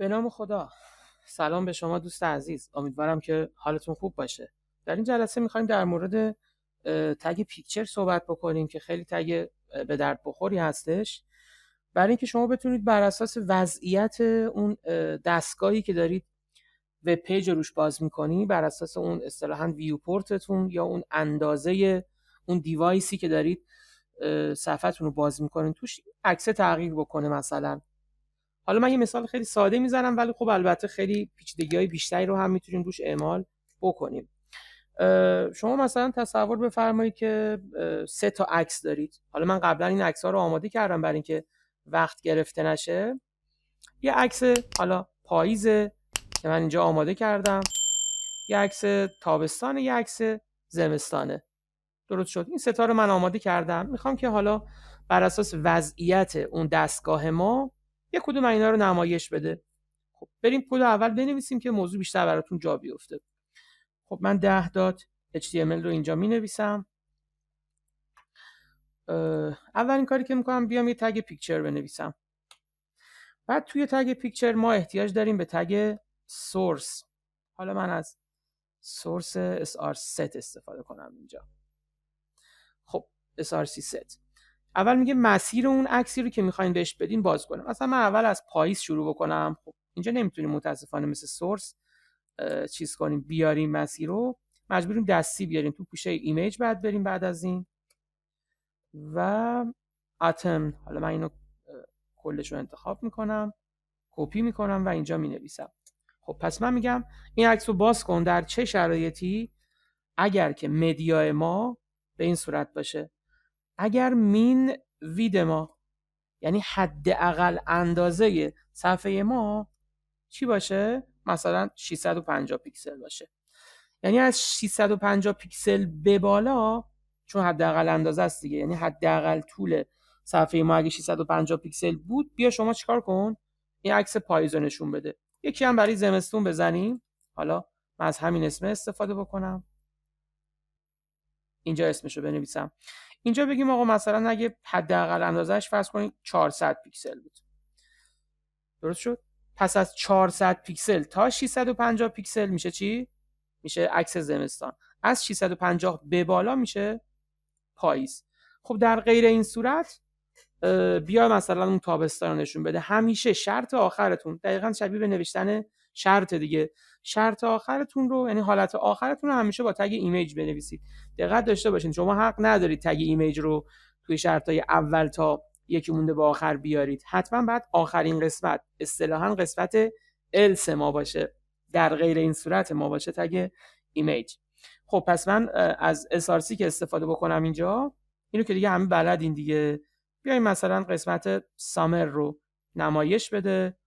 به نام خدا. سلام به شما دوست عزیز، امیدوارم که حالتون خوب باشه. در این جلسه میخوایم در مورد تگ پیکچر صحبت بکنیم که خیلی تگ به درد بخوری هستش، برای اینکه شما بتونید بر اساس وضعیت اون دستگاهی که دارید وب پیج روش باز میکنی، بر اساس اون اصطلاحاً ویو پورتتون یا اون اندازه اون دیوایسی که دارید صفحتون رو باز میکنین توش، عکس تغییر بکنه. مثلا حالا من یه مثال خیلی ساده میزنم، ولی خب البته خیلی پیچیدگی‌های بیشتری رو هم میتونیم روش اعمال بکنیم. شما مثلا تصور بفرمایید که 3 تا عکس دارید. حالا من قبلا این عکس‌ها رو آماده کردم برای اینکه وقت گرفته نشه. یه عکس حالا پاییزه که من اینجا آماده کردم، یه عکس تابستانه، یه عکس زمستانه. درست شد. این 3 تا رو من آماده کردم. میخوام که حالا بر اساس وضعیت اون دستگاه ما یک کدوم اینا رو نمایش بده. خب بریم کد اول بنویسیم که موضوع بیشتر براتون جا بیفته. خب من 10.html رو اینجا می نویسم. اولین کاری که میکنم بیام یه تگ پیکچر بنویسم. بعد توی تگ پیکچر ما احتیاج داریم به تگ سورس. حالا من از سورس src استفاده کنم اینجا. خب src set اول میگه مسیر اون عکسی رو که میخواین بهش بدین باز کنم. مثلا من اول از پاییز شروع بکنم. خب اینجا نمیتونیم متاسفانه مثل سورس چیز کنیم، بیاریم مسیر رو، مجبوریم دستی بیاریم. تو پوشه ایمیج بعد بریم، بعد از این و اتم. حالا من اینو کلش رو انتخاب میکنم، کپی میکنم و اینجا مینویسم. خب پس من میگم این عکس رو باز کن در چه شرایطی؟ اگر که مدیا ما به این صورت باشه، اگر مین وید ما یعنی حداقل اندازه صفحه ما چی باشه؟ مثلا 650 پیکسل باشه. یعنی از 650 پیکسل به بالا، چون حداقل اندازه است دیگه، یعنی حداقل طول صفحه ما اگه 650 پیکسل بود، بیا شما چیکار کن؟ این عکس پاییز رو نشون بده. یکی هم برای زمستون بزنیم. حالا من از همین اسم استفاده بکنم، اینجا اسمشو بنویسم. اینجا بگیم آقا مثلا اگه حداقل اندازهش فرض کنید 400 پیکسل بود. درست شد؟ پس از 400 پیکسل تا 650 پیکسل میشه چی؟ میشه عکس زمستان. از 650 به بالا میشه پاییز. خب در غیر این صورت بیا مثلا اون تابستان رو نشون بده. همیشه شرط آخرتون دقیقاً شبیه به نوشتن شرط دیگه. شرط آخرتون رو، یعنی حالت آخرتون رو همیشه با تگ ایمیج بنویسید. دقت داشته باشین شما حق ندارید تگ ایمیج رو توی شرطای اول تا یکی مونده به آخر بیارید. حتما بعد آخرین قسمت اصطلاحاً قسمت الس ما باشه. در غیر این صورت ما باشه تگ ایمیج. خب پس من از src که استفاده بکنم اینجا، اینو که دیگه همه بلدین دیگه، بیایم مثلا قسمت سامر رو نمایش بده.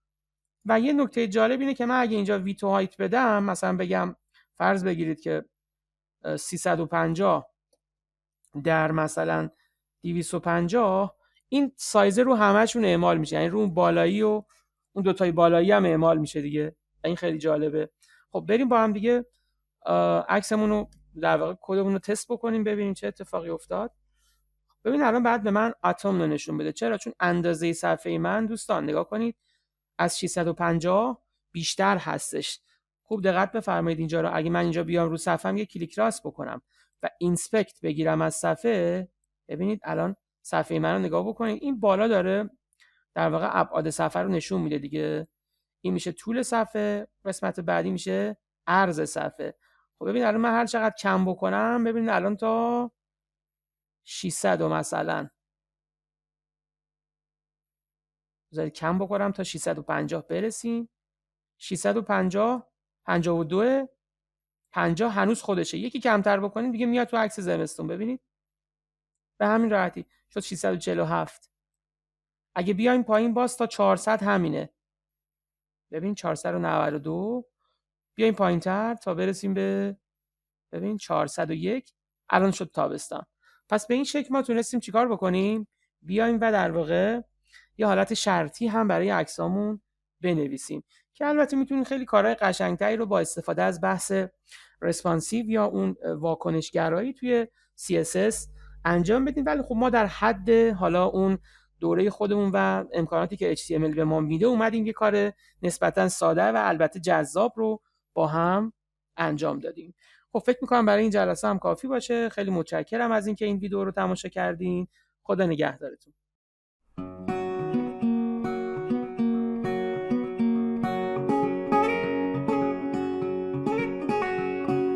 و یه نکته جالب اینه که من اگه اینجا ویتو هایت بدم، مثلا بگم فرض بگیرید که 350 در مثلا 250، این سایز رو همشون اعمال میشه، یعنی رو اون بالایی و اون دوتای بالایی هم اعمال میشه دیگه. این خیلی جالبه. خب بریم با هم دیگه عکسمون رو در واقع کدمون رو تست بکنیم ببینیم چه اتفاقی افتاد. ببین الان بعد به من اتم رو نشون بده. چرا؟ چون اندازه صفحه من دوستان نگاه کنید از 650 بیشتر هستش. خوب دقت بفرمایید اینجا رو. اگه من اینجا بیام رو صفحه‌ام یه کلیک راست بکنم و اینسپکت بگیرم از صفحه، ببینید الان صفحه من رو نگاه بکنید. این بالا داره در واقع ابعاد صفحه رو نشون میده دیگه. این میشه طول صفحه، قسمت بعدی میشه عرض صفحه. خب ببین الان من هر چقدر کم بکنم، ببینید الان تا 600 مثلا بذارید کم بکنم تا 650 برسیم. 650 52 50 هنوز خودشه. یکی کمتر بکنید دیگه میاد تو عکس زمستون. ببینید به همین راحتی شد 647. اگه بیایم پایین باز تا 400 همینه. ببین 492. بیایم پایینتر تا برسیم به ببین 401. الان شد تابستان. پس به این شکل ما تونستیم چیکار بکنیم؟ بیایم و در واقع یه حالت شرطی هم برای عکسامون بنویسیم که البته میتونید خیلی کارهای قشنگتری رو با استفاده از بحث رسپانسیو یا اون واکنشگرایی توی CSS انجام بدین. ولی خب ما در حد حالا اون دوره خودمون و امکاناتی که HTML به ما میده اومدیم یه کار نسبتا ساده و البته جذاب رو با هم انجام دادیم. خب فکر میکنم برای این جلسه هم کافی باشه. خیلی متشکرم از اینکه این ویدیو رو تماشا کردین. خدا نگهدارتون.